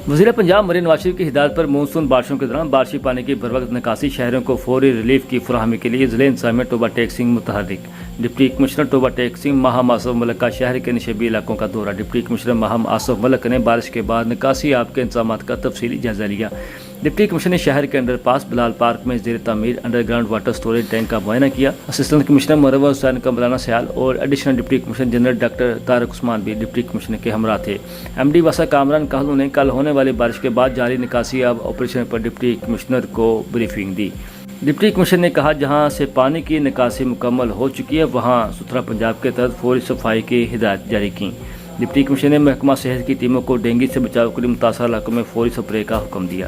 وزیر پنجاب مریم نواز شریف کی ہدایت پر مونسون بارشوں کے دوران بارشی پانی کی بروقت نکاسی شہریوں کو فوری ریلیف کی فراہمی کے لیے ضلع انتظامیہ ٹوبہ ٹیک سنگھ متحرک۔ ڈپٹی کمشنر ٹوبہ ٹیک سنگھ ماہم آصف ملک کا شہر کے نشیبی علاقوں کا دورہ۔ ڈپٹی کمشنر ماہم آصف ملک نے بارش کے بعد نکاسی آب کے انتظامات کا تفصیلی جائزہ لیا۔ ڈپٹی کمشنر نے شہر کے انڈر پاس بلال پارک میں زیر تعمیر underground water storage tank کا معائنہ کیا۔ اسسٹنٹ کمشنر مروہ حسین کمرانہ سیال اور additional deputy commissioner general doctor Tariq Usman بھی ڈپٹی کمشنر کے ہمراہ تھے۔ ایم ڈی وسا کامران کہلو نے کل ہونے والی بارش کے بعد جاری نکاسی آب آپریشن پر ڈپٹی کمشنر کو بریفنگ دی۔ ڈپٹی کمشنر نے کہا جہاں سے پانی کی نکاسی مکمل ہو چکی ہے وہاں ستھرا پنجاب کے تحت فوری صفائی کی ہدایت جاری کی۔ ڈپٹی کمشنر نے محکمہ صحت کی ٹیموں کو ڈینگی سے بچاؤ کے لیے متاثرہ علاقوں میں فوری سپرے کا حکم دیا۔